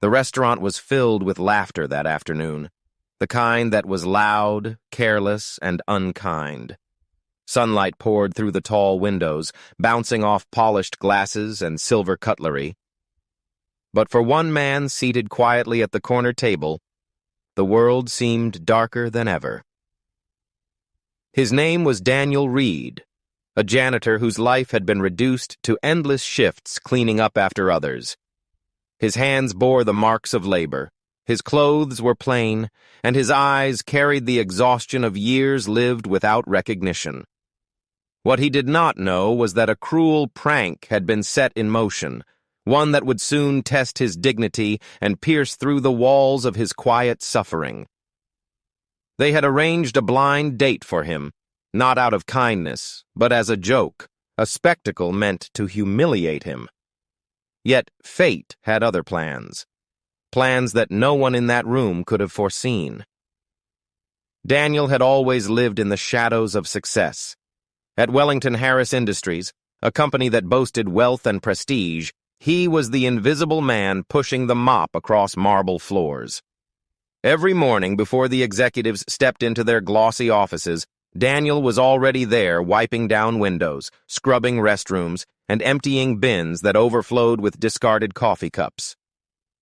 The restaurant was filled with laughter that afternoon, the kind that was loud, careless, and unkind. Sunlight poured through the tall windows, bouncing off polished glasses and silver cutlery. But for one man seated quietly at the corner table, the world seemed darker than ever. His name was Daniel Reed, a janitor whose life had been reduced to endless shifts cleaning up after others. His hands bore the marks of labor, his clothes were plain, and his eyes carried the exhaustion of years lived without recognition. What he did not know was that a cruel prank had been set in motion, one that would soon test his dignity and pierce through the walls of his quiet suffering. They had arranged a blind date for him, not out of kindness, but as a joke, a spectacle meant to humiliate him. Yet fate had other plans, plans that no one in that room could have foreseen. Daniel had always lived in the shadows of success. At Wellington Harris Industries, a company that boasted wealth and prestige, he was the invisible man pushing the mop across marble floors. Every morning before the executives stepped into their glossy offices, Daniel was already there wiping down windows, scrubbing restrooms, and emptying bins that overflowed with discarded coffee cups.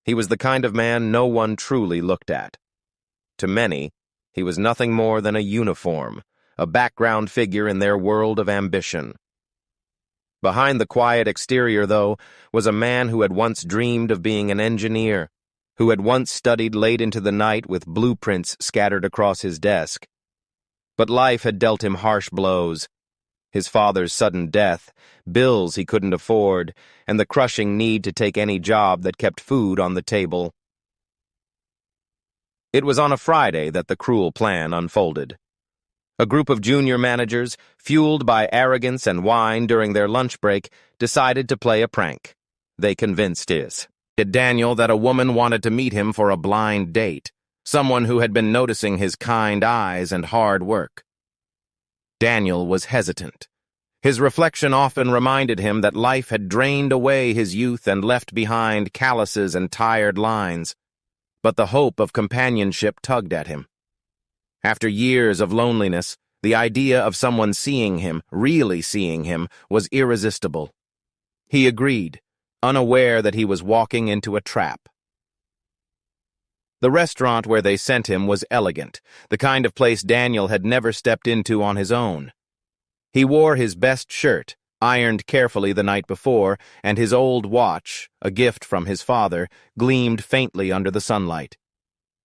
He was the kind of man no one truly looked at. To many, he was nothing more than a uniform, a background figure in their world of ambition. Behind the quiet exterior, though, was a man who had once dreamed of being an engineer, who had once studied late into the night with blueprints scattered across his desk. But life had dealt him harsh blows. His father's sudden death, bills he couldn't afford, and the crushing need to take any job that kept food on the table. It was on a Friday that the cruel plan unfolded. A group of junior managers, fueled by arrogance and wine during their lunch break, decided to play a prank. They convinced Daniel that a woman wanted to meet him for a blind date, someone who had been noticing his kind eyes and hard work. Daniel was hesitant. His reflection often reminded him that life had drained away his youth and left behind calluses and tired lines. But the hope of companionship tugged at him. After years of loneliness, the idea of someone seeing him, really seeing him, was irresistible. He agreed, unaware that he was walking into a trap. The restaurant where they sent him was elegant, the kind of place Daniel had never stepped into on his own. He wore his best shirt, ironed carefully the night before, and his old watch, a gift from his father, gleamed faintly under the sunlight.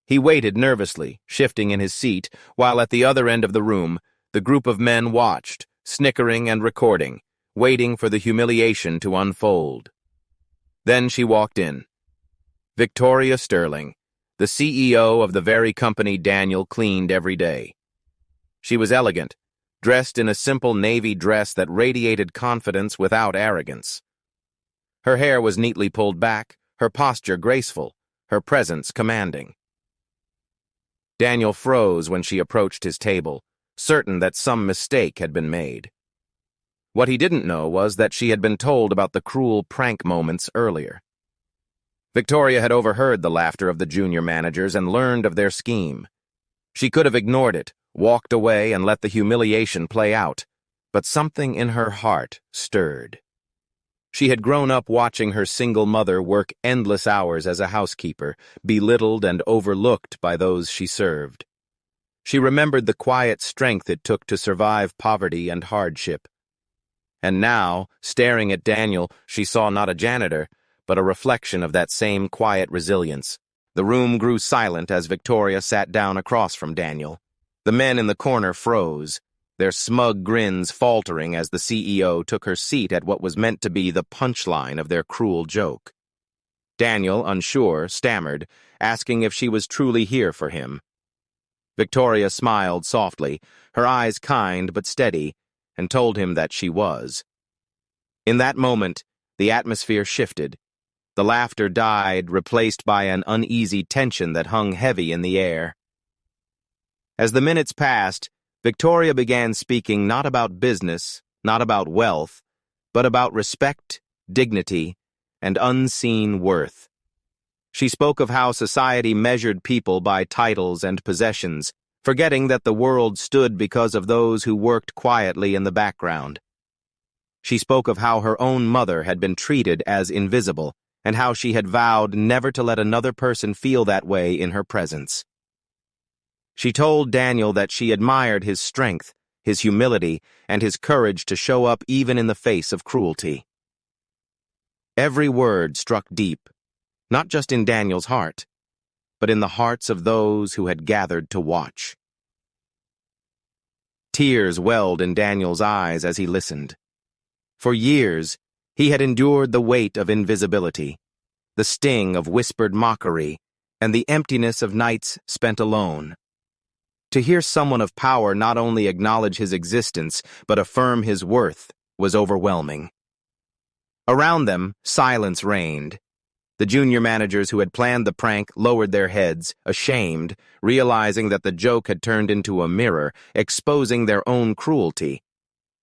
He waited nervously, shifting in his seat, while at the other end of the room, the group of men watched, snickering and recording, waiting for the humiliation to unfold. Then she walked in. Victoria Sterling, the CEO of the very company Daniel cleaned every day. She was elegant, dressed in a simple navy dress that radiated confidence without arrogance. Her hair was neatly pulled back, her posture graceful, her presence commanding. Daniel froze when she approached his table, certain that some mistake had been made. What he didn't know was that she had been told about the cruel prank moments earlier. Victoria had overheard the laughter of the junior managers and learned of their scheme. She could have ignored it, walked away, and let the humiliation play out, but something in her heart stirred. She had grown up watching her single mother work endless hours as a housekeeper, belittled and overlooked by those she served. She remembered the quiet strength it took to survive poverty and hardship. And now, staring at Daniel, she saw not a janitor, but a reflection of that same quiet resilience. The room grew silent as Victoria sat down across from Daniel. The men in the corner froze, their smug grins faltering as the CEO took her seat at what was meant to be the punchline of their cruel joke. Daniel, unsure, stammered, asking if she was truly here for him. Victoria smiled softly, her eyes kind but steady, and told him that she was. In that moment, the atmosphere shifted. The laughter died, replaced by an uneasy tension that hung heavy in the air. As the minutes passed, Victoria began speaking not about business, not about wealth, but about respect, dignity, and unseen worth. She spoke of how society measured people by titles and possessions, forgetting that the world stood because of those who worked quietly in the background. She spoke of how her own mother had been treated as invisible, and how she had vowed never to let another person feel that way in her presence. She told Daniel that she admired his strength, his humility, and his courage to show up even in the face of cruelty. Every word struck deep, not just in Daniel's heart, but in the hearts of those who had gathered to watch. Tears welled in Daniel's eyes as he listened. For years, he had endured the weight of invisibility, the sting of whispered mockery, and the emptiness of nights spent alone. To hear someone of power not only acknowledge his existence, but affirm his worth, was overwhelming. Around them, silence reigned. The junior managers who had planned the prank lowered their heads, ashamed, realizing that the joke had turned into a mirror, exposing their own cruelty.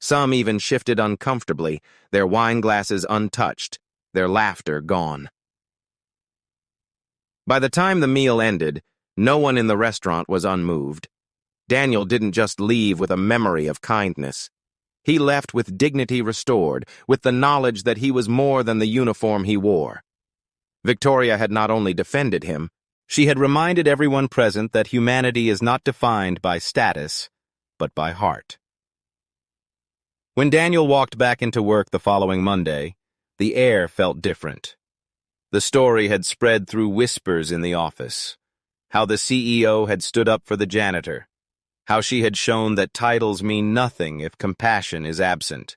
Some even shifted uncomfortably, their wine glasses untouched, their laughter gone. By the time the meal ended, no one in the restaurant was unmoved. Daniel didn't just leave with a memory of kindness. He left with dignity restored, with the knowledge that he was more than the uniform he wore. Victoria had not only defended him, she had reminded everyone present that humanity is not defined by status, but by heart. When Daniel walked back into work the following Monday, the air felt different. The story had spread through whispers in the office. How the CEO had stood up for the janitor. How she had shown that titles mean nothing if compassion is absent.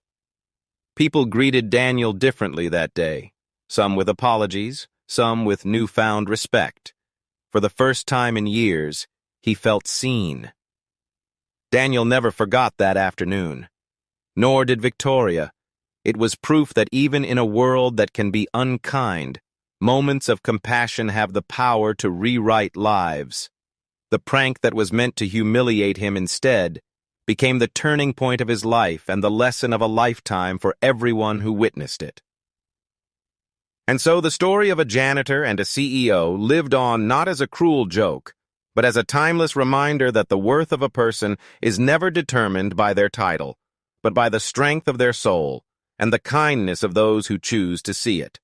People greeted Daniel differently that day, some with apologies, some with newfound respect. For the first time in years, he felt seen. Daniel never forgot that afternoon. Nor did Victoria. It was proof that even in a world that can be unkind, moments of compassion have the power to rewrite lives. The prank that was meant to humiliate him instead became the turning point of his life and the lesson of a lifetime for everyone who witnessed it. And so the story of a janitor and a CEO lived on not as a cruel joke, but as a timeless reminder that the worth of a person is never determined by their title, but by the strength of their soul and the kindness of those who choose to see it.